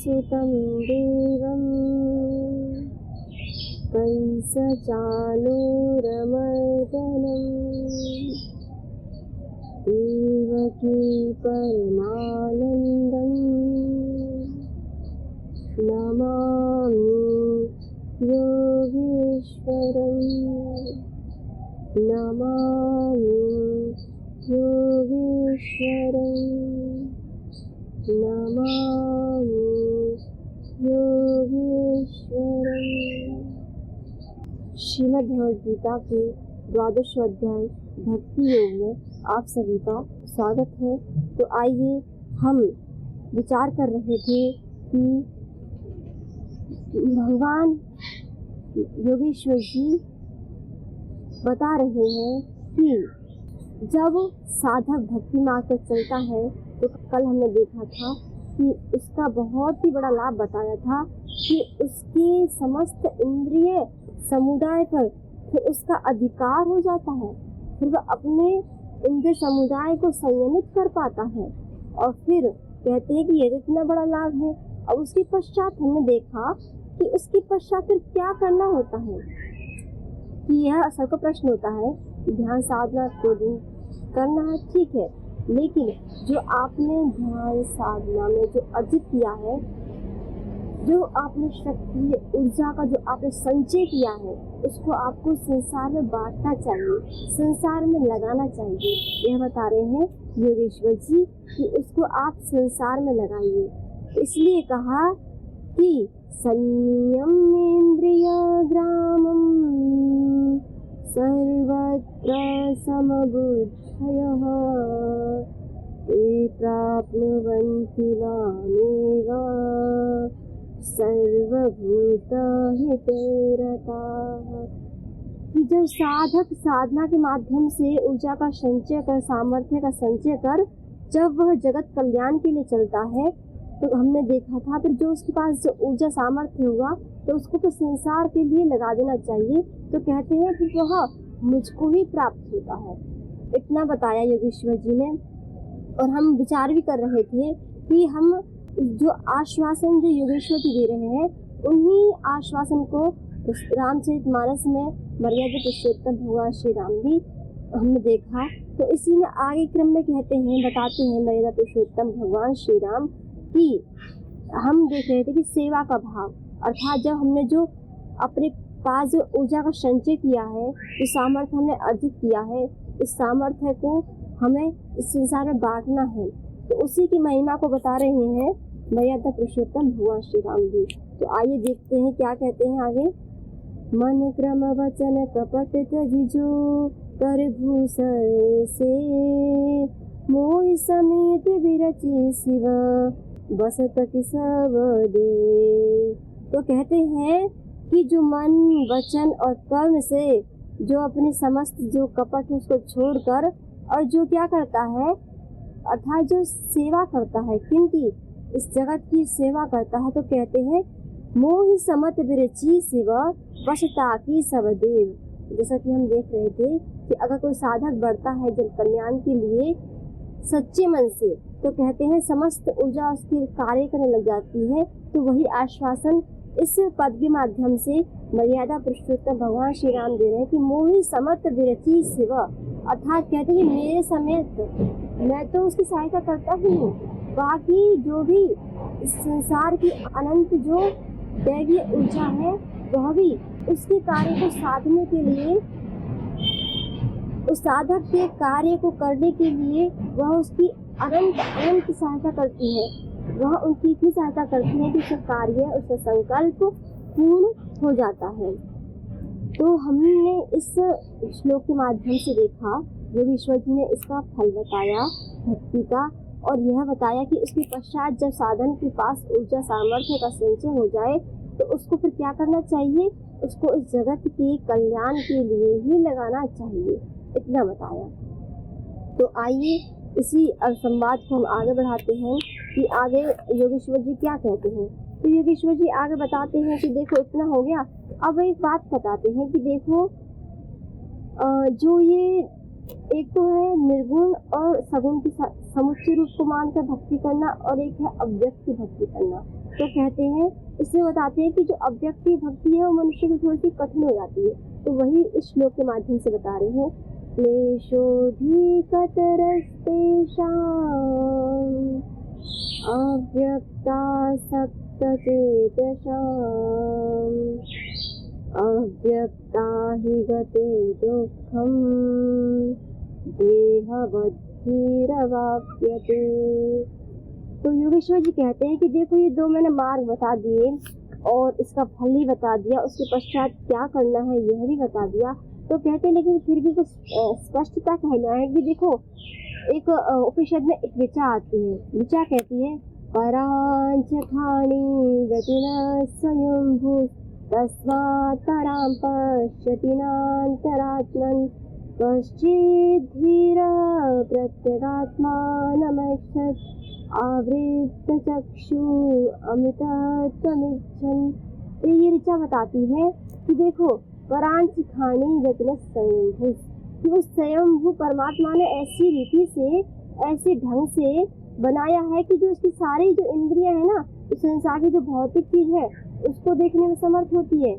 सुतं देवं कंसचाणूरमर्दनं देवकी परमानन्दं नमामि योगेश्वरं नमामि योगेश्वरं नमामि योगेश्वरं। श्रीमद् भगवद गीता के 12वें अध्याय भक्ति योग में आप सभी का स्वागत है। तो आइए हम विचार कर रहे थे कि भगवान योगेश्वर जी बता रहे हैं कि जब साधक भक्ति मार्ग पर चलता है तो कल हमने देखा था कि उसका बहुत ही बड़ा लाभ बताया था कि उसके समस्त इंद्रिय समुदाय पर फिर उसका अधिकार हो जाता है, फिर वह अपने इंद्रिय समुदाय को संयमित कर पाता है। और फिर कहते हैं कि ये इतना बड़ा लाभ है। अब उसके पश्चात हमने देखा कि उसके पश्चात फिर क्या करना होता है, कि यह सबका प्रश्न होता है कि ध्यान साधना को करना है, ठीक है, लेकिन जो आपने ध्यान साधना में जो अर्जित किया है, जो आपने शक्ति ऊर्जा का जो आपने संचय किया है, उसको आपको संसार में बांटना चाहिए, संसार में लगाना चाहिए। यह बता रहे हैं योगेश्वर जी कि उसको आप संसार में लगाइए। इसलिए कहा कि संयमेन्द्रिय ग्रामं सर्वत्र समबुद्धयः ते प्राप्नुवन्ति मामेव सर्वभूतहिते रताः। कि जब साधक साधना के माध्यम से ऊर्जा का संचय कर, सामर्थ्य का संचय कर, जब वह जगत कल्याण के लिए चलता है, तो हमने देखा था फिर जो उसके पास जो ऊर्जा सामर्थ्य हुआ तो उसको तो संसार के लिए लगा देना चाहिए। तो कहते हैं कि वह मुझको ही प्राप्त होता है। इतना बताया योगेश्वर जी ने। और हम विचार भी कर रहे थे कि हम जो आश्वासन जो योगेश्वर जी दे रहे हैं, उन्हीं आश्वासन को रामचरितमानस में मर्यादा पुरुषोत्तम भगवान श्री राम भी हमने देखा। तो इसी में आगे क्रम में कहते हैं, बताते हैं मर्यादा पुरुषोत्तम भगवान श्री राम कि हम देख रहे थे कि सेवा का भाव, अर्थात जब हमने जो अपने पास जो ऊर्जा का संचय किया है, जो सामर्थ्य हमने अर्जित किया है, इस सामर्थ्य को हमें इस संसार में बांटना है। तो उसी की महिमा को बता रहे हैं मर्यादा पुरुषोत्तम भगवान श्री राम जी। तो आइए देखते हैं क्या कहते हैं आगे। मन क्रम वचन कपट त्यजिजो कर भूसर से मोह समेत विरचि शिव बसत कि सब दे। तो कहते हैं कि जो मन वचन और कर्म से जो अपनी समस्त जो कपट है उसको छोड़कर और जो क्या करता है, अर्थात जो सेवा करता है, किनकी, इस जगत की सेवा करता है, तो कहते हैं मोहि समत विरचि शिव वशता की सब देव। जैसा कि हम देख रहे थे कि अगर कोई साधक बढ़ता है जन कल्याण के लिए सच्चे मन से, तो कहते हैं समस्त ऊर्जा उसके कार्य करने लग जाती है। तो वही आश्वासन इस पद के माध्यम से मर्यादा पुरुषोत्तम भगवान श्री राम दे रहे हैं कि मोहि समत विरचि शिव, अर्थात कहते हैं मेरे समेत मैं तो उसकी सहायता करता ही हूँ, बाकी जो भी इस संसार की अनंत जो दैवीय ऊर्जा है वह भी उसके कार्य को साधने के लिए, उस साधक के कार्य को करने के लिए वह उसकी अनंत सहायता करती है। वह उनकी इतनी सहायता करती है कि उसका कार्य, उसका संकल्प पूर्ण हो जाता है। तो हमने इस श्लोक के माध्यम से देखा, योगेश्वर जी ने इसका फल बताया भक्ति का, और यह बताया कि इसके पश्चात जब साधन के पास ऊर्जा सामर्थ्य का संचय हो जाए तो उसको फिर क्या करना चाहिए, उसको इस जगत के कल्याण के लिए ही लगाना चाहिए। इतना बताया। तो आइए इसी संवाद को हम आगे बढ़ाते हैं कि आगे योगेश्वर जी क्या कहते हैं। तो योगेश्वर जी आगे बताते हैं कि देखो इतना हो गया, अब एक बात बताते हैं कि देखो जो ये एक तो है निर्गुण और सगुण की समुच्चय रूप को मानकर भक्ति करना, और एक है अव्यक्त की भक्ति करना। तो कहते हैं, इसमें बताते हैं कि जो अव्यक्ति भक्ति है वो मनुष्य की थोड़ी सी कठिन हो जाती है। तो वही इस श्लोक के माध्यम से बता रहे हैं। क्लेशोऽधिकतरस्तेषाम् अव्यक्तासक्तचेतसाम् अव्यक्ता हि गते दुःखम् देहवद्भिरवाप्यते। तो योगेश्वर जी कहते हैं कि देखो ये दो मैंने मार्ग बता दिए और इसका फल ही बता दिया, उसके पश्चात क्या करना है यह भी बता दिया। तो कहते हैं लेकिन फिर भी कुछ स्पष्टता कहना है कि देखो एक उपनिषद में एक ऋचा आती है। ऋचा कहती है परांचखाणी गतिना स्वयंभू तस्मात् परां पश्यति नान्तरात्मन् कश्चिद्धीरः प्रत्यगात्मानमैक्षत आवृतचक्षु अमृतत्वमिच्छन्। ये ऋचा बताती है कि देखो परांचखाणी गतिना स्वयंभू, कि उस स्वयंभू परमात्मा ने ऐसी रीति से ऐसे ढंग से बनाया है कि जो उसकी सारी जो इंद्रियां है ना, इस संसार की जो भौतिक चीज है उसको देखने में समर्थ होती है।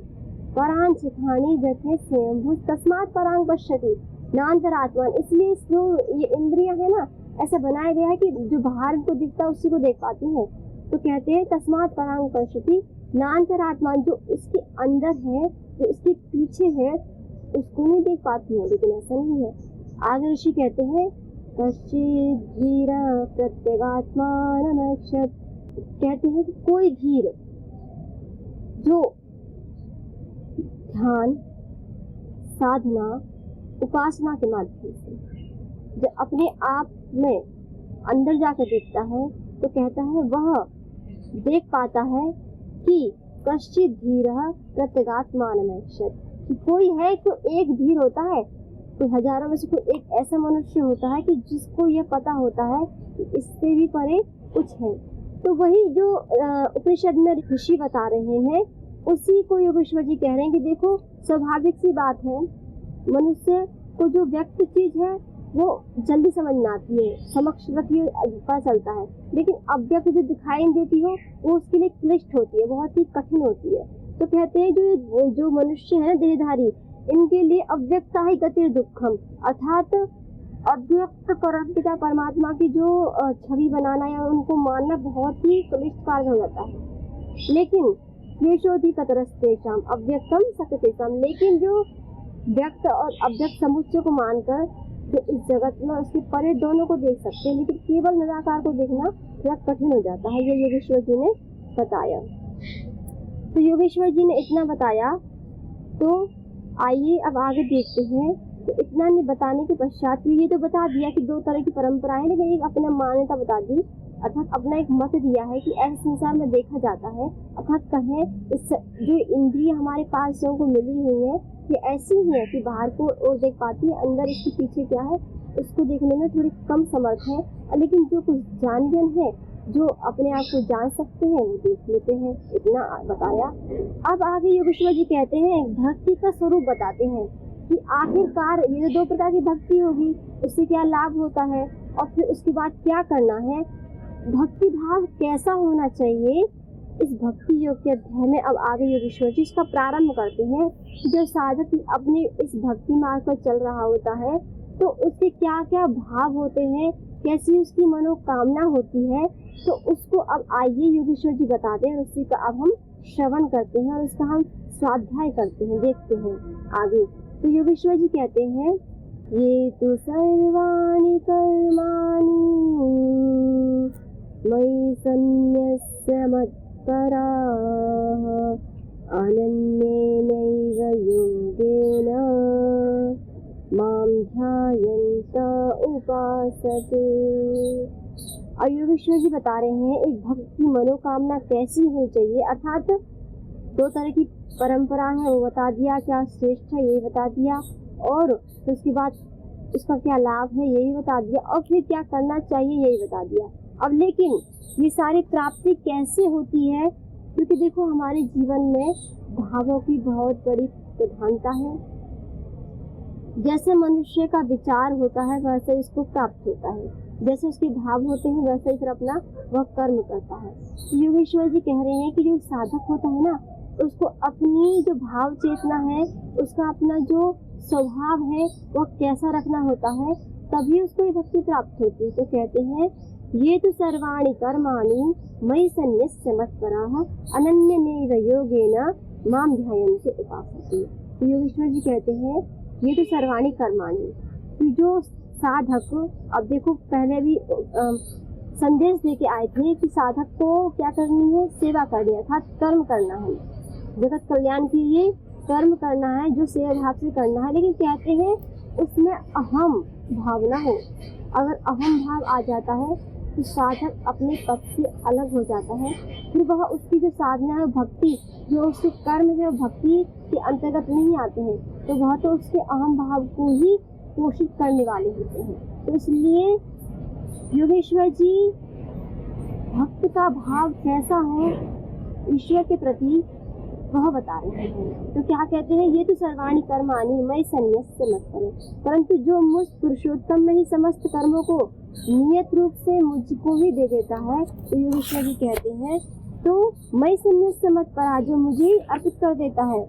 परांचखाणी गतिना स्वयंभू तस्मात् परां पश्यति नान्तरात्मन्, इसलिए जो ये इंद्रियां है ना ऐसा बनाया गया है कि जो बाहर को दिखता है उसी को देख पाती है। तो कहते हैं तस्मात् परां पश्यति नान्तरात्मन्, जो इसके अंदर है जो इसके पीछे है उसको नहीं देख पाती है। लेकिन ऐसा नहीं है। आगे ऋषि कहते हैं कश्चित् धीरः प्रत्यगात्मानमैक्षत, कहते हैं कि कोई धीर जो ध्यान साधना उपासना के माध्यम से जो अपने आप में अंदर जाकर देखता है, तो कहता है वह देख पाता है कि कश्चित् धीरः प्रत्यगात्मानमैक्षत, कि कोई है तो एक धीर होता है, तो हजारों में से कोई एक ऐसा मनुष्य होता है कि जिसको यह पता होता है कि इससे भी परे कुछ है। तो वही जो उपनिषद में ऋषि बता रहे हैं उसी को योगेश्वर जी कह रहे हैं कि देखो स्वाभाविक सी बात है, मनुष्य को जो व्यक्त चीज है वो जल्दी समझ में आती है, समक्ष रखिए पता चलता है, लेकिन अव्यक्त जो दिखाई नहीं देती हो वो उसके लिए क्लिष्ट होती है, बहुत ही कठिन होती है। तो कहते हैं जो मनुष्य है देहधारी, इनके लिए अव्यक्ता ही गतिर दुखम, अर्थात अव्यक्त परमपिता परमात्मा की जो छवि बनाना या उनको मानना बहुत ही क्लिष्ट कार्य हो जाता है। लेकिन क्लेशोऽधिकतरस्तेषाम् अव्यक्तम सक्ततेषाम्, लेकिन जो व्यक्त और अव्यक्त समुच्चय को मानकर जो इस जगत में उसके परे दोनों को देख सकते हैं, लेकिन केवल निराकार को देखना थोड़ा कठिन हो जाता है। ये योगेश्वर जी ने बताया। तो योगेश्वर जी ने इतना बताया, तो आइए अब आगे देखते हैं। तो इतना नहीं बताने के पश्चात ये तो बता दिया कि दो तरह की परंपराएं, लेकिन एक अपना मान्यता बता दी, अर्थात अपना एक मत दिया है कि ऐसे संसार में देखा जाता है। अर्थात कहें इस जो इंद्रिय हमारे पास जो को मिली हुई है ये ऐसी ही है कि बाहर को और देख पाती है, अंदर इसके पीछे क्या है उसको देखने में थोड़ी कम समर्थ है। लेकिन जो कुछ जानजन है जो अपने आप को जान सकते हैं वो देख लेते हैं। इतना बताया। अब आगे योगेश्वर जी कहते हैं भक्ति का स्वरूप बताते हैं कि आखिरकार ये दो प्रकार की भक्ति होगी, उससे क्या लाभ होता है और फिर उसके बाद क्या करना है, भक्ति भाव कैसा होना चाहिए। इस भक्ति योग के अध्याय में अब आगे योगेश्वर जी इसका प्रारंभ करते हैं। जो साधक अपने इस भक्ति मार्ग पर चल रहा होता है तो उसके क्या क्या भाव होते हैं, कैसी उसकी मनोकामना होती है, तो उसको अब आइए योगेश्वर जी बताते हैं और उसी का अब हम श्रवण करते हैं और उसका हम स्वाध्याय करते हैं, देखते हैं आगे। तो योगेश्वर जी कहते हैं ये तो सर्वाणि कर्माणि मयि सन्न्यस्य मत्पराः अनन्येनैव योगेन मां ध्यायन्त उपासते। और योगेश्वर जी बता रहे हैं एक भक्त की मनोकामना कैसी होनी चाहिए, अर्थात दो तरह की परंपरा है वो बता दिया, क्या श्रेष्ठ है ये बता दिया, और फिर उसके बाद उसका क्या लाभ है यही बता दिया, और फिर क्या करना चाहिए यही बता दिया। अब लेकिन ये सारी प्राप्ति कैसे होती है, क्योंकि देखो हमारे जीवन में भावों की बहुत बड़ी प्रधानता है। जैसे मनुष्य का विचार होता है वैसे इसको प्राप्त होता है। जैसे उसके भाव होते हैं वैसे ही फिर अपना वह कर्म करता है। योगेश्वर जी कह रहे हैं कि जो साधक होता है ना, उसको अपनी जो भाव चेतना है, उसका अपना जो स्वभाव है वह कैसा रखना होता है, तभी उसको ये भक्ति प्राप्त होती है। तो कहते हैं ये तो सर्वाणि कर्माणि मयि सन्न्यस्य मत्पराः अनन्येनैव योगेन माम ध्यायन्ते उपासते। तो योगेश्वर जी कहते हैं ये तो सर्वाणि कर्माणि, कि जो साधक, अब देखो पहले भी संदेश देके आए थे कि साधक को क्या करनी है, सेवा करनी है, अर्थात कर्म करना है, जगत कल्याण के लिए कर्म करना है, जो सेवा भाव से करना है। लेकिन कहते हैं उसमें अहम भावना हो, अगर अहम भाव आ जाता है तो साधक अपने पद से अलग हो जाता है, फिर वह उसकी जो साधना है, भक्ति जो उसके कर्म है, वो भक्ति के अंतर्गत नहीं आते हैं, तो वह तो उसके अहम भाव को ही पोषित करने वाले होते हैं। तो इसलिए योगेश्वर जी भक्त का भाव कैसा हो ईश्वर के प्रति वह बता रहे हैं। तो क्या कहते हैं, ये तो सर्वाणि कर्माणि मयि सन्न्यस्य मत्पराः, परंतु जो मुझ पुरुषोत्तम में ही समस्त कर्मों को नियत रूप से मुझको ही दे देता है, तो योगेश्वर जी कहते हैं तो मयि सन्न्यस्य मत्पराः, जो मुझे अर्पित कर देता है।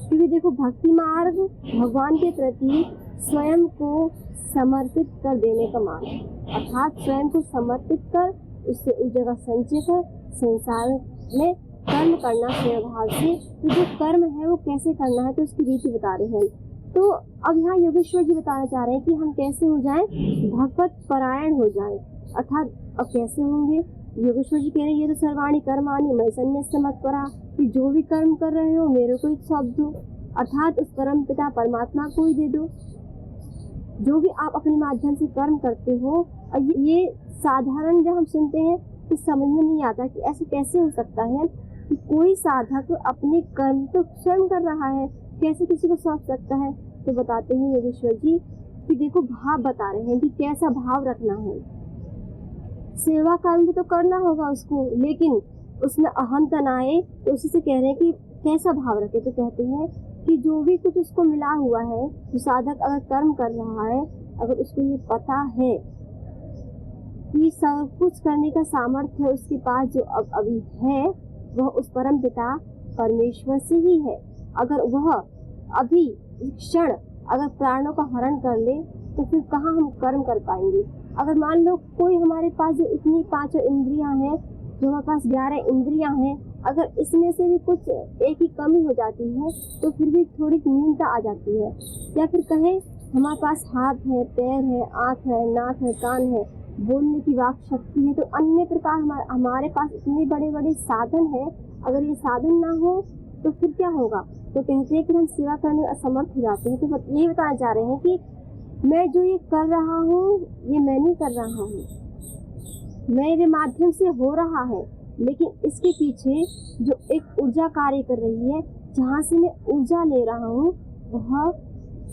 क्योंकि देखो भक्ति मार्ग भगवान के प्रति स्वयं को समर्पित कर देने का मार्ग, अर्थात स्वयं को समर्पित कर उससे उस जगह संचय कर संसार में कर्म करना सेवा भाव से। तो जो कर्म है वो कैसे करना है, तो उसकी रीति बता रहे हैं। तो अब यहाँ योगेश्वर जी बताना चाह रहे हैं कि हम कैसे हो जाएं, भगवत परायण हो जाएं। अर्थात अब कैसे होंगे, योगेश्वर जी कह रहे हैं ये तो सर्वाणि कर्माणि मयि सन्न्यस्य मत्पराः, कि जो भी कर्म कर रहे हो मेरे को ही सौंप दो, अर्थात उस परम पिता परमात्मा को ही दे दो। जो भी आप अपने माध्यम से कर्म करते हो, और ये साधारण जब हम सुनते हैं तो समझ में नहीं आता कि ऐसे कैसे हो सकता है कि कोई साधक अपने कर्म तो स्वयं कर रहा है, कैसे किसी को सौंप सकता है। तो बताते हैं योगेश्वर जी कि देखो भाव बता रहे हैं कि कैसा भाव रखना है। सेवा कर्म भी तो करना होगा उसको, लेकिन उसमें अहमता ना आए, तो उसी से कह रहे हैं कि कैसा भाव रखे। तो कहते हैं कि जो भी कुछ उसको मिला हुआ है, जो साधक अगर कर्म कर रहा है, अगर उसको ये पता है कि सब कुछ करने का सामर्थ्य उसके पास जो अब अभी है वह उस परम पिता परमेश्वर से ही है, अगर वह अभी क्षण अगर प्राणों का हरण कर ले तो फिर कहाँ हम कर्म कर पाएंगे। अगर मान लो कोई हमारे पास जो इतनी 5 इंद्रियां हैं, जो हमारे पास 11 इंद्रियां हैं, अगर इसमें से भी कुछ एक ही कमी हो जाती है तो फिर भी थोड़ी न्यूनता आ जाती है। या फिर कहें हमारे पास हाथ है, पैर है, आँख है, नाक है, कान है, बोलने की वाक शक्ति है, तो अन्य प्रकार हमारे पास इतने बड़े बड़े साधन है, अगर ये साधन ना हो तो फिर क्या होगा। तो कहते हैं कि हम सेवा करने में असमर्थ हो जाते हैं। तो यही बताना चाह रहे हैं कि मैं जो ये कर रहा हूँ ये मैं नहीं कर रहा हूँ, मेरे माध्यम से हो रहा है, लेकिन इसके पीछे जो एक ऊर्जा कार्य कर रही है, जहाँ से मैं ऊर्जा ले रहा हूँ, वह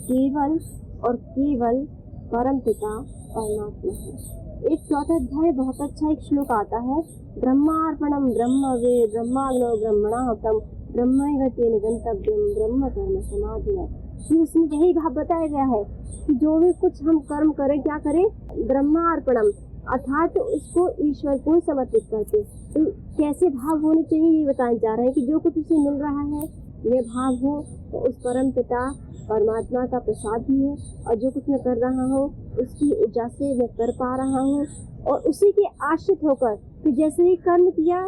केवल और केवल परम पिता परमात्मा है। एक 4वां अध्याय बहुत अच्छा एक श्लोक आता है, ब्रह्मार्पणम ब्रह्म वे ब्रह्माग्नो ब्रह्मणाहुतम ब्रह्मैव तेन गंतव्यम ब्रह्म कर्म समाधिना। उसमें यही भाव बताया गया है कि जो भी कुछ हम कर्म करें, क्या करें, ब्रह्मार्पणम, अर्थात उसको ईश्वर को समर्पित करते। तो कैसे भाव होने चाहिए ये बताना चाह रहे हैं कि जो कुछ उसे मिल रहा है ये भाव हो तो उस परम पिता परमात्मा का प्रसाद ही है, और जो कुछ मैं कर रहा हूँ उसकी ऊर्जा से मैं कर पा रहा हूँ, और उसी के आश्रित होकर कि जैसे ही कर्म किया,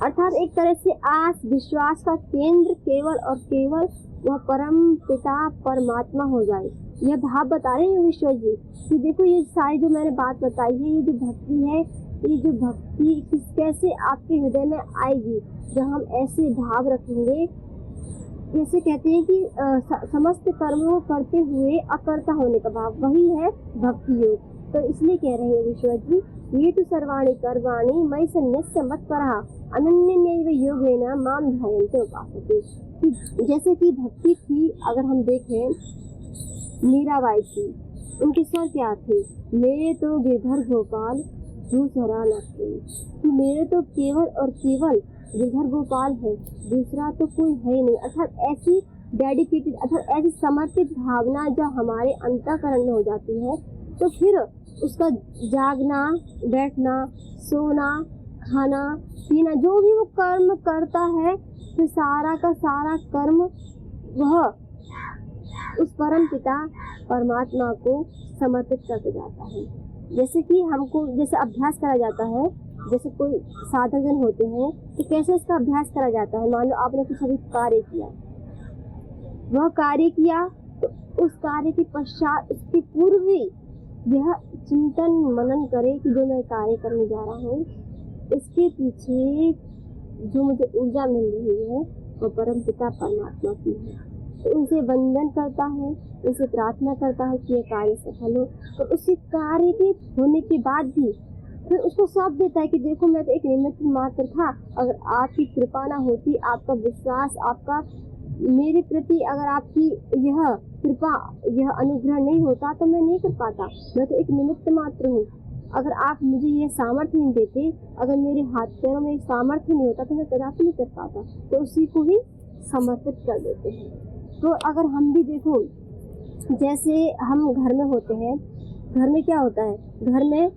अर्थात एक तरह से आस विश्वास का केंद्र केवल और केवल वह परम पिता परमात्मा हो जाए। यह भाव बता रहे हैं योगेश्वर जी कि देखो ये सारी जो मैंने बात बताई है, ये जो भक्ति है, ये जो भक्ति कैसे आपके हृदय में आएगी जब हम ऐसे भाव रखेंगे। जैसे कहते हैं कि समस्त कर्मों को करते हुए अकर्ता होने का भाव, वही है भक्ति योग। तो इसलिए कह रहे हैं योगेश्वर जी ये तो सर्वाणि कर्माणि मयि सन्न्यस्य मत्पराः अनन्येनैव योगेन माम ध्यायन्ते उपासते। जैसे कि भक्ति थी, अगर हम देखें मीराबाई थी, उनके स्वर क्या थे, मेरे तो गिरधर गोपाल दूसरा न कोई, कि मेरे तो केवल और केवल गिरधर गोपाल है, दूसरा तो कोई है नहीं। अर्थात ऐसी डेडिकेटेड, अर्थात ऐसी समर्पित भावना जब हमारे अंतःकरण में हो जाती है तो फिर उसका जागना, बैठना, सोना, खाना, पीना, जो भी वो कर्म करता है, फिर सारा का सारा कर्म वह उस परम पिता परमात्मा को समर्पित करके जाता है। जैसे कि हमको जैसे अभ्यास करा जाता है, जैसे कोई साधक जन होते हैं तो कैसे इसका अभ्यास करा जाता है। मान लो आपने कुछ अभी कार्य किया, वह कार्य किया तो उस कार्य के पश्चात, उसके पूर्व ही यह चिंतन मनन करे कि जो मैं कार्य करने जा रहा हूँ, इसके पीछे जो मुझे ऊर्जा मिल रही है वो परम पिता परमात्मा की है। तो उनसे वंदन करता है, उनसे प्रार्थना करता है कि यह कार्य सफल हो। तो उसी कार्य के होने के बाद भी फिर उसको सौंप देता है कि देखो मैं तो एक निमित्त मात्र था, अगर आपकी कृपा ना होती, आपका विश्वास, आपका मेरे प्रति अगर आपकी यह कृपा, यह अनुग्रह नहीं होता तो मैं नहीं कर पाता, मैं तो एक निमित्त मात्र हूँ। अगर आप मुझे यह सामर्थ्य नहीं देते, अगर मेरे हाथ पैरों में सामर्थ्य नहीं होता तो मैं कदापि नहीं कर पाता। तो उसी को ही समर्पित कर देते हैं। तो अगर हम भी देखो, जैसे हम घर में होते हैं, घर में क्या होता है, घर में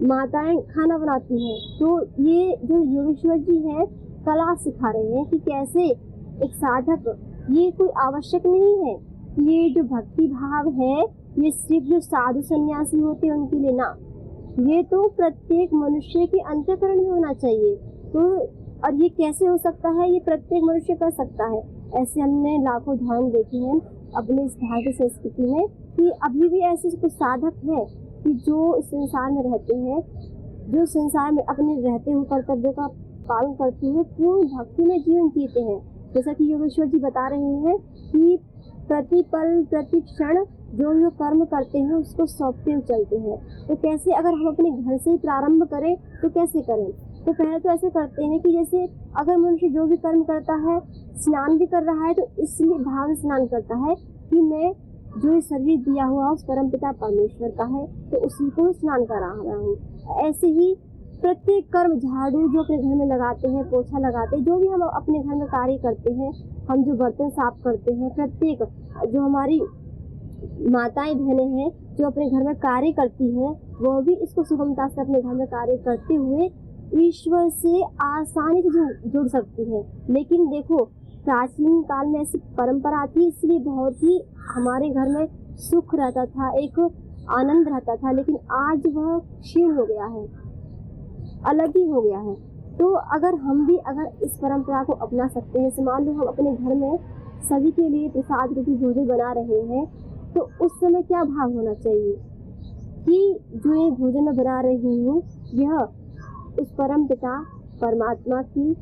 माताएं खाना बनाती हैं, तो ये जो योगेश्वर जी है कला सिखा रहे हैं कि कैसे एक साधक, ये कोई आवश्यक नहीं है, ये जो भक्ति भाव है ये सिर्फ जो साधु सन्यासी होते हैं उनके लिए ना, ये तो प्रत्येक मनुष्य के अंतःकरण में होना चाहिए। तो और ये कैसे हो सकता है, ये प्रत्येक मनुष्य कर सकता है। ऐसे हमने लाखों उदाहरण देखे हैं अपने इस भारतीय संस्कृति में कि अभी भी ऐसे कुछ साधक हैं कि जो इस संसार में रहते हैं, जो संसार में अपने रहते हुए कर्तव्य का पालन करते हुए पूर्ण भक्ति में जीवन जीते हैं। जैसा कि योगेश्वर जी बता रहे हैं कि प्रति पल प्रति क्षण जो कर्म करते हैं उसको सौंपते हुए चलते हैं। तो कैसे, अगर हम अपने घर से ही प्रारंभ करें तो कैसे करें। तो पहले तो ऐसे करते हैं कि जैसे अगर मनुष्य जो भी कर्म करता है, स्नान भी कर रहा है तो इसलिए भाव स्नान करता है कि मैं जो ये शरीर दिया हुआ उस परम पिता परमेश्वर का है, तो उसी को स्नान करा रहा हूँ। ऐसे ही प्रत्येक कर्म, झाड़ू जो अपने घर में लगाते हैं, पोछा लगाते हैं, जो भी हम अपने घर में कार्य करते हैं, हम जो बर्तन साफ करते हैं, प्रत्येक जो हमारी माताएं बहनें हैं जो अपने घर में कार्य करती हैं, वो भी इसको सुगमता से अपने घर में कार्य करते हुए ईश्वर से आसानी से जुड़ सकती है। लेकिन देखो, प्राचीन काल में ऐसी परंपरा थी, इसलिए बहुत ही हमारे घर में सुख रहता था, एक आनंद रहता था। लेकिन आज वह क्षीण हो गया है, अलग ही हो गया है। तो अगर हम भी अगर इस परंपरा को अपना सकते हैं, मान लो हम अपने घर में सभी के लिए प्रसाद रूपी भोजन बना रहे हैं, तो उस समय क्या भाव होना चाहिए कि जो ये भोजन मैं बना रही हूँ यह उस परम पिता परमात्मा की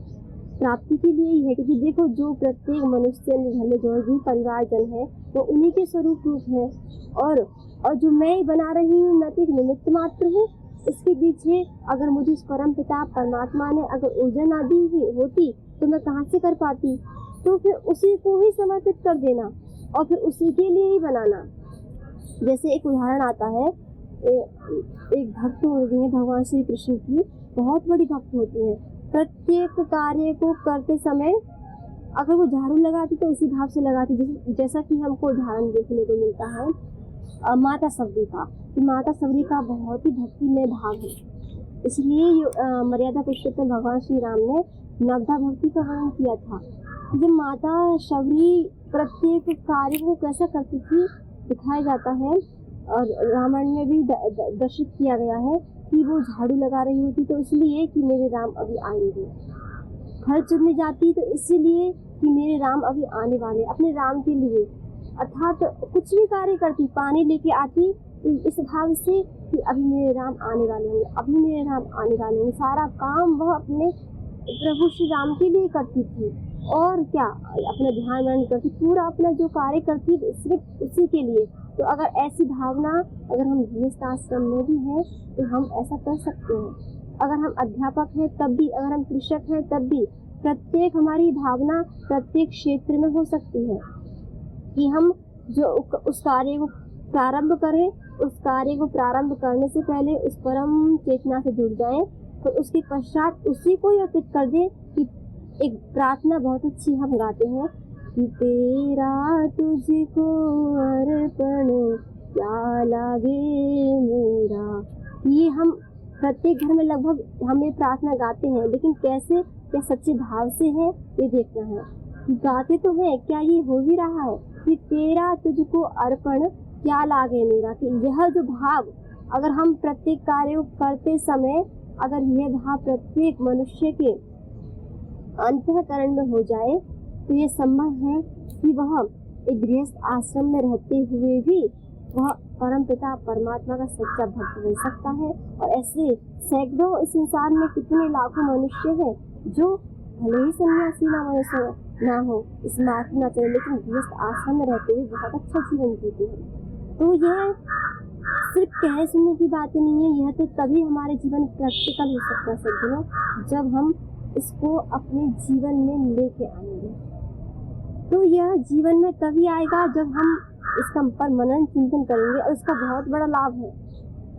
प्राप्ति के लिए ही है। क्योंकि देखो, जो प्रत्येक मनुष्य घर में जो भी परिवारजन है वो उन्हीं के स्वरूप रूप है, और जो मैं बना रही हूँ मैं तो एक निमित्त मात्र हूँ। इसके पीछे अगर मुझे उस परम पिता परमात्मा ने अगर ऊर्जा ना दी होती तो मैं कहाँ से कर पाती। तो फिर उसी को ही समर्पित कर देना और फिर उसी के लिए ही बनाना। जैसे एक उदाहरण आता है, एक भक्त होती है भगवान श्री कृष्ण की, बहुत बड़ी भक्त होती है। प्रत्येक कार्य को करते समय अगर वो झाड़ू लगाती तो इसी भाव से लगाती, जैसा कि हमको उदाहरण देखने को मिलता है माता सबरी का, कि माता सबरी का बहुत ही भक्तिमय भाव है। इसलिए मर्यादा पुरुषोत्तम भगवान श्री राम ने नवधा भक्ति का वर्णन किया था। जब माता सबरी प्रत्येक कार्य को कैसा करती थी दिखाया जाता है, और रामायण में भी दर्शित किया गया है कि वो झाड़ू लगा रही होती तो इसलिए कि मेरे राम अभी आएंगे, घर चुनने जाती तो इसीलिए कि मेरे राम अभी आने वाले, अपने राम के लिए। अर्थात कुछ भी कार्य करती, पानी लेके आती इस भाव से कि अभी मेरे राम आने वाले होंगे, अभी मेरे राम आने वाले होंगे। सारा काम वह अपने प्रभु श्री राम के लिए करती थी, और क्या अपना ध्यान वर्ण करती, पूरा अपना जो कार्य करती सिर्फ उसी के लिए। तो अगर ऐसी भावना अगर हम गृहस्थ आश्रम में भी हैं तो हम ऐसा कर सकते हैं। अगर हम अध्यापक हैं तब भी, अगर हम कृषक हैं तब भी, प्रत्येक हमारी भावना प्रत्येक क्षेत्र में हो सकती है कि हम जो उस कार्य को प्रारंभ करें, उस कार्य को प्रारंभ करने से पहले उस परम चेतना से जुड़ जाएं, तो उसके पश्चात उसी को अर्पित कर दें। कि एक प्रार्थना बहुत अच्छी हम गाते हैं कि तेरा तुझको अर्पण क्या लागे मेरा। ये हम प्रत्येक घर में लगभग हम ये प्रार्थना गाते हैं, लेकिन कैसे, क्या सच्चे भाव से है ये देखना है। गाते तो हैं, क्या ये हो भी रहा है कि तेरा तुझको अर्पण क्या लागे मेरा। कि यह जो भाव अगर हम प्रत्येक कार्य करते समय अगर यह भाव प्रत्येक मनुष्य के अंतःकरण में हो जाए तो ये संभव है कि वह एक गृहस्थ आश्रम में रहते हुए भी वह परम पिता परमात्मा का सच्चा भक्त बन सकता है। और ऐसे सैकड़ों इस संसार में कितने लाखों मनुष्य हैं जो भले ही सन्यासी ना मनुष्य ना हो, इस मार्ग ना चले, लेकिन गृहस्थ आश्रम में रहते हुए बहुत अच्छा जीवन जीते हैं। तो यह सिर्फ कहने सुनने की बातें नहीं है, यह तो तभी हमारे जीवन में प्रैक्टिकल हो सकता है सज्जनों, जब हम इसको अपने जीवन में लेके आएंगे। तो यह जीवन में तभी आएगा जब हम इसका पर मनन चिंतन करेंगे, और इसका बहुत बड़ा लाभ है।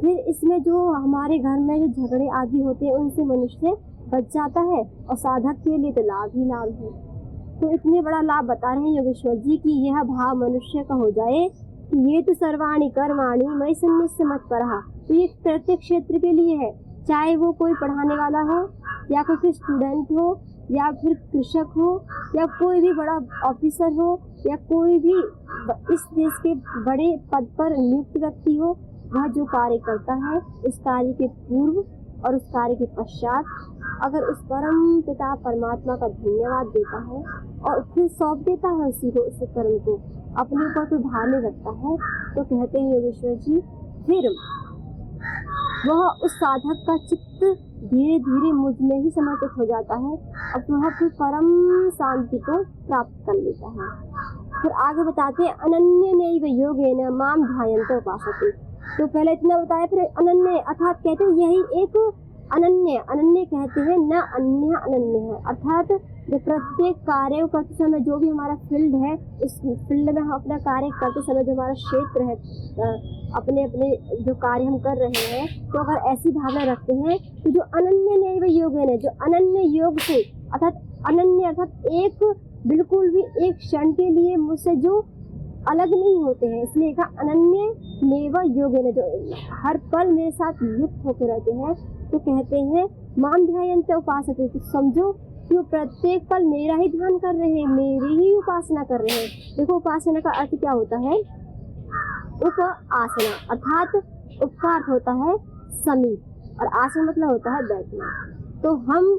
फिर इसमें जो हमारे घर में जो झगड़े आदि होते हैं उनसे मनुष्य बच जाता है, और साधक के लिए तो लाभ ही लाभ है। तो इतने बड़ा लाभ बता रहे हैं योगेश्वर जी कि यह भाव मनुष्य का हो जाए कि ये तो सर्वाणी कर्माणि मयि सन्न्यस्य मत्परः। तो ये प्रत्येक क्षेत्र के लिए है, चाहे वो कोई पढ़ाने वाला हो, या कोई स्टूडेंट हो, या फिर कृषक हो, या कोई भी बड़ा ऑफिसर हो, या कोई भी इस देश के बड़े पद पर नियुक्त व्यक्ति हो। वह जो कार्य करता है उस कार्य के पूर्व और उस कार्य के पश्चात अगर उस परम पिता परमात्मा का धन्यवाद देता है और फिर सौंप देता है उसी को, उस कर्म को अपने ऊपर कोई भार नहीं रखता है, तो कहते हैं योगेश्वर जी फिर वह उस साधक का चित्त धीरे धीरे मुझ में ही समर्पित हो जाता है, और वह फिर परम शांति को प्राप्त कर लेता है। फिर आगे बताते हैं अनन्यनैव योगेन माम ध्यायन्तो उपासते। तो पहले इतना बताया, फिर अनन्य अर्थात कहते हैं यही एक अनन्य, अनन्य कहते हैं न अन्य अनन्य है, अर्थात जो प्रत्येक कार्य करते समय जो भी हमारा फील्ड है उस फील्ड में हम अपना कार्य करते समय जो हमारा क्षेत्र है, अपने अपने जो कार्य हम कर रहे हैं, तो अगर ऐसी भावना रखते हैं तो जो अनन्य नैव योगेन है, जो अनन्य योग से अर्थात अनन्य अर्थात एक बिल्कुल भी एक क्षण के लिए मुझसे जो अलग नहीं होते हैं, इसलिए कहा अनन्य नैव योगेन, जो हर पल मेरे साथ युक्त होकर रहते हैं। तो कहते हैं माम ध्यायन्तो उपासते, तो समझो कि वो प्रत्येक पल मेरा ही ध्यान कर रहे हैं, मेरी ही उपासना कर रहे हैं। देखो उपासना का अर्थ क्या होता है, उपासना अर्थात उप का अर्थ होता है समीप और आसन मतलब होता है बैठना। तो हम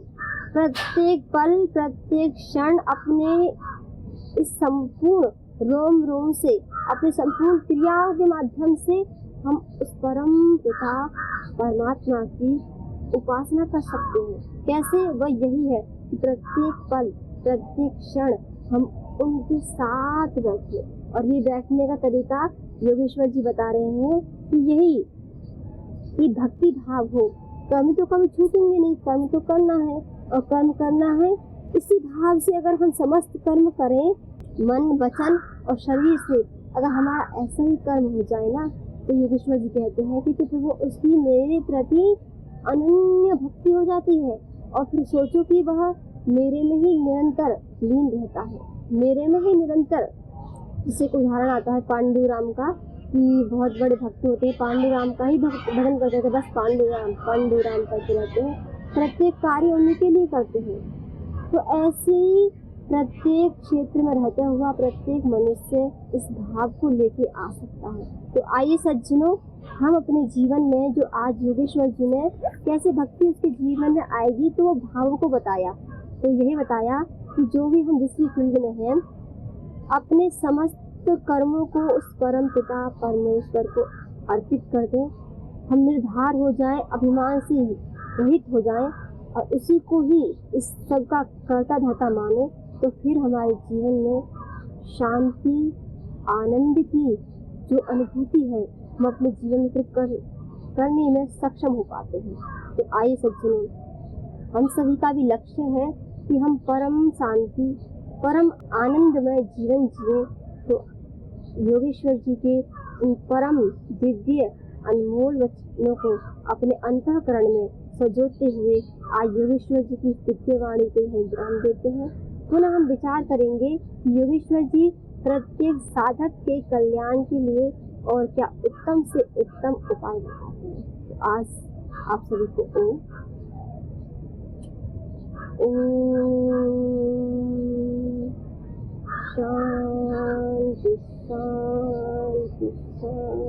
प्रत्येक पल प्रत्येक क्षण अपने इस संपूर्ण रोम रोम से अपने संपूर्ण क्रियाओं के माध्यम से हम उस परम पिता परमात्मा की उपासना कर सकते हैं। कैसे, वह यही है कि प्रत्येक पल प्रत्येक क्षण हम उनके साथ बैठे, और ये बैठने का तरीका योगेश्वर जी बता रहे हैं कि यही कि भक्ति भाव हो। कर्म तो कभी छूटेंगे नहीं, कर्म तो करना है और कर्म करना है इसी भाव से। अगर हम समस्त कर्म करें मन वचन और शरीर से, अगर हमारा ऐसा ही कर्म हो जाए ना, तो योगेश्वर जी कहते हैं कि फिर वो उसकी मेरे प्रति अनन्य भक्ति हो जाती है, और फिर सोचो कि वह मेरे में ही निरंतर लीन रहता है, मेरे में ही निरंतर। जिससे एक उदाहरण आता है पांडुराम का, कि बहुत बड़े भक्त होते हैं, पांडुराम का ही भजन करते थे, बस पांडुराम पांडुराम करते रहते हैं, प्रत्येक कार्य उन्हीं के लिए करते हैं। तो ऐसे ही प्रत्येक क्षेत्र में रहता हुआ प्रत्येक मनुष्य इस भाव को लेके आ सकता है। तो आइए सज्जनों, हम अपने जीवन में जो आज योगेश्वर जी ने कैसे भक्ति उसके जीवन में आएगी, तो वो भाव को बताया। तो यही बताया कि जो भी हम जिस भी फील्ड में हैं, अपने समस्त कर्मों को उस परम पिता परमेश्वर को अर्पित कर दें। हम निर्धार हो जाएं, अभिमान से रहित हो जाएं, और उसी को ही इस सब का कर्ता धर्ता माने, तो फिर हमारे जीवन में शांति आनंद की जो अनुभूति है हम अपने जीवन में फिर करने में सक्षम हो पाते हैं। तो आइए सज्जनों, हम सभी का भी लक्ष्य है कि हम परम शांति परम आनंदमय जीवन जिए। तो योगेश्वर जी के उन परम दिव्य अनमोल वचनों को अपने अंतःकरण में सजोते हुए आज योगेश्वर जी की दिव्य वाणी को हम ध्यान देते हैं। पुनः हम विचार करेंगे कि योगेश्वर जी प्रत्येक साधक के कल्याण के लिए और क्या उत्तम से उत्तम उपाय बताते हैं। तो आज आप सभी को ओम शांति शांति शांति।